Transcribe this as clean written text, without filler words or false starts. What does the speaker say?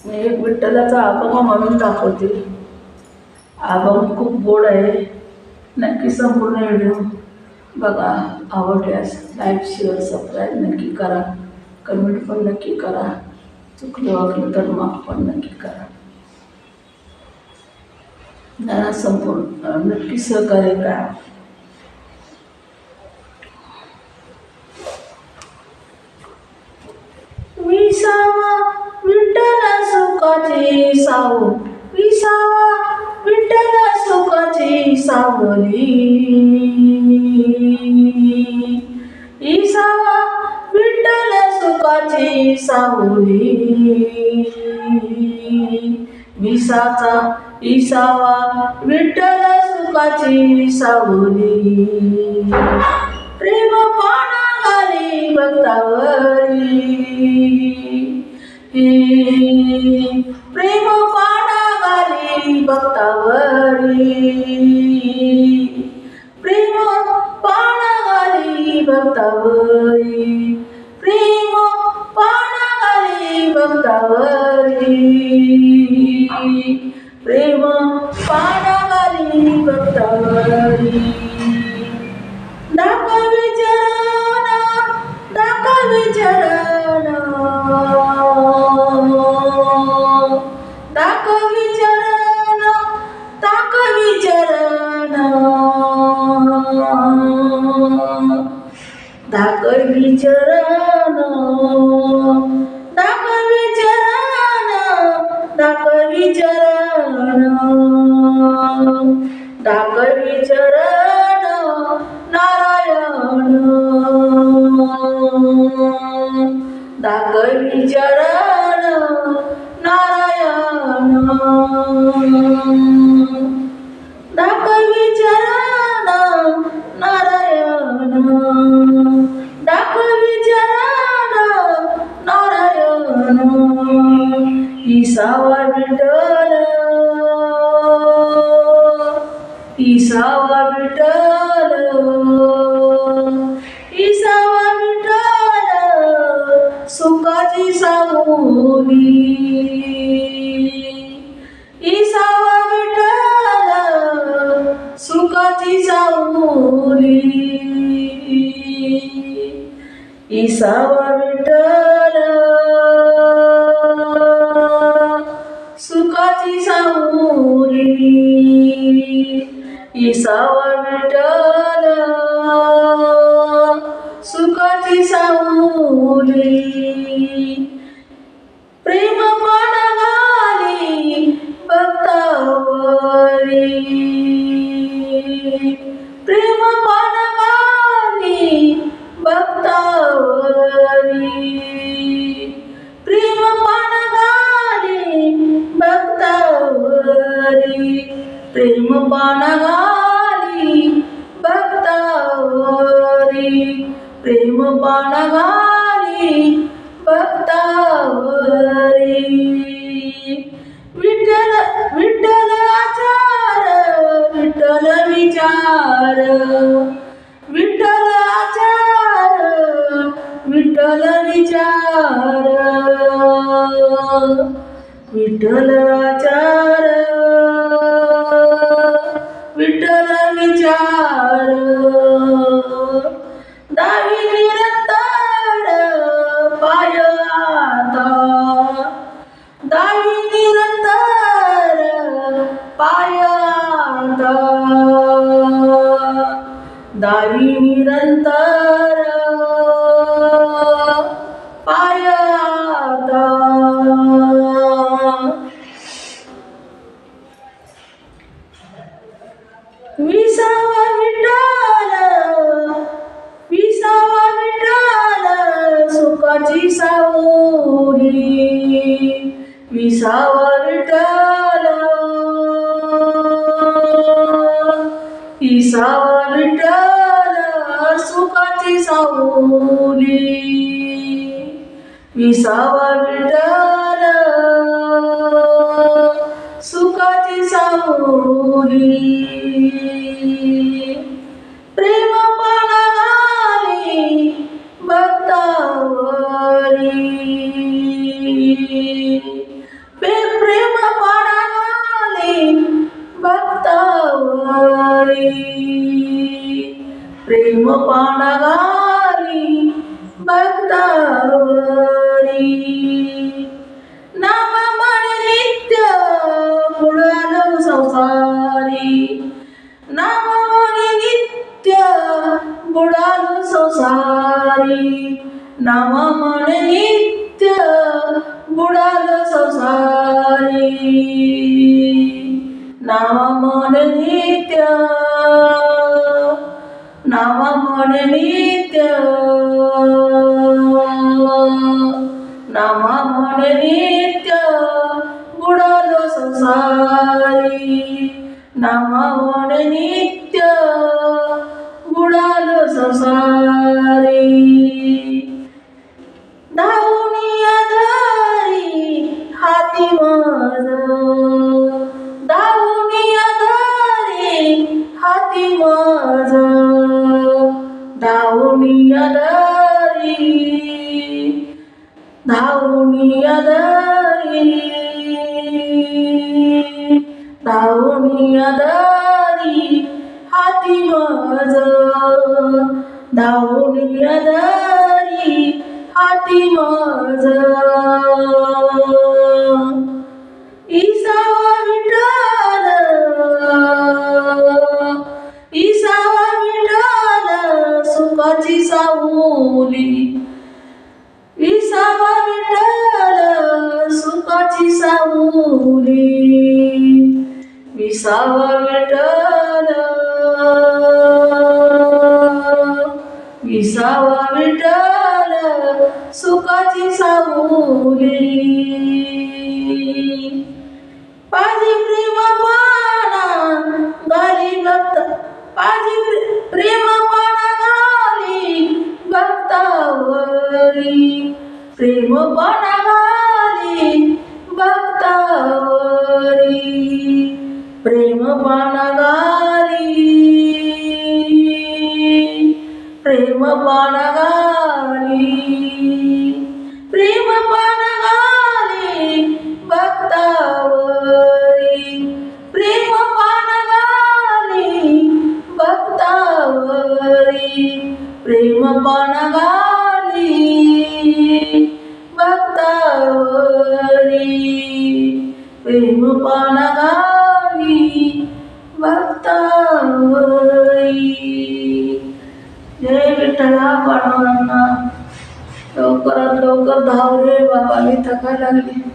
मी एक विठ्ठलाचा अभंग म्हणून दाखवते. अभंग खूप गोड आहे. नक्की संपूर्ण व्हिडिओ बघा. आवडल्यास लाईक शेअर सबस्क्राईब नक्की करा. कमेंट पण नक्की करा. चुकलं वागलं तर माफ पण नक्की करा. जरा संपूर्ण नक्की सहकार्य करा. विसावा विठ्ठल सुखाची सावू, विसावा विठ्ठल सुखाची सावली, विसावा विठ्ठल सुखाची सावली, विसाचा विसावा विठ्ठल सुखाची सावली, प्रेम पाना घाली भक्तावरी, प्रेम पाना घाली भक्तावरी, प्रेम पाना घाली भक्तावरी, प्रेम पाना घाली भक्तावरी, प्रेम पाना घाली भक्तावरी, दाखवी चरण, दाखवी चरण, दाखवी चरण, दाखवी चरण, दाखवी चरण, दाखवी चरण, दाखवी चरण, दाखवी चरण नारायण, दाखवी चरण नारायण, दाखवी चरण नारायण, दाखवी चरण नारायण, विसावा विठ्ठल, विसावा विठ्ठल, विसावा विठ्ठल सुखाची सावली, विसावा विठ्ठल सुखाची सावली, विसावा विठ्ठल सुखाची सावली, विसावा विठ्ठल सुखाची सावली, प्रेम पाना घाली भक्तावरी, प्रेम पाना घाली भक्तावरी, प्रेम पाना घाली भक्तावरी, प्रेम पाना घाली भक्तावरी, प्रेम पाना घाली भक्तावरी, विठ्ठल विठ्ठल आचार, विठ्ठल विचार, विठ्ठल आचार, विठ्ठल विचार, विठ्ठल आचार, विठ्ठल विचार, दावी निरंतर पाय आता, दावी निरंतर पाय आता, दावी निरंतर पाय आता, विसावा विठ्ठल, विसावा विठ्ठल सुखाची सावली, विसावा विठ्ठल, विसावा विठ्ठल सुखाची सावली, विसावा विठ्ठल सुखाची सावली, प्रेम पाना घाली भक्तावरी, घाली भक्तावरी, नाम म्हणे नित्य बुडालो संसारी, नाम म्हणे नित्य बुडालो संसारी, नाम म्हणे नित्य बुडालो संसारी, नाम म्हणे नित्य, नाम म्हणे नित्य, नाम म्हणे नित्य बुडालो संसारी, नाम म्हणे नित्य बुडालो संसारी, धावून आधारी हाती माझ, धावून आधारी हाती माझ, धावून आधारी, धावून आधारी, धावून आधारी हाती माझ, धावून आधारी हाती माझ, इसावा विठ्ठल, इसावा विठ्ठल सुखाची सावली, इसावा विठ्ठल सुखाची सावली, विसावा विठ्ठल, विसावा विठ्ठल सुखाची सावली, पाजी प्रेम पाना घाली भक्त, पाजी प्रेम पाना घाली भक्तावरी, प्रेम पाना घाली भक्तावरी, प्रेम पाना घाली, प्रेम पाना घाली, प्रेम पाना घाली भक्तावरी, प्रेम पाना घाली भक्तावरी, प्रेम पाना घाली भक्तावरी, प्रेम पाना घाली भक्तावरी. जय विठ्ठला पांडुरंगा, लवकरात लवकर धाव रे बाबा, मी थकायला लागली.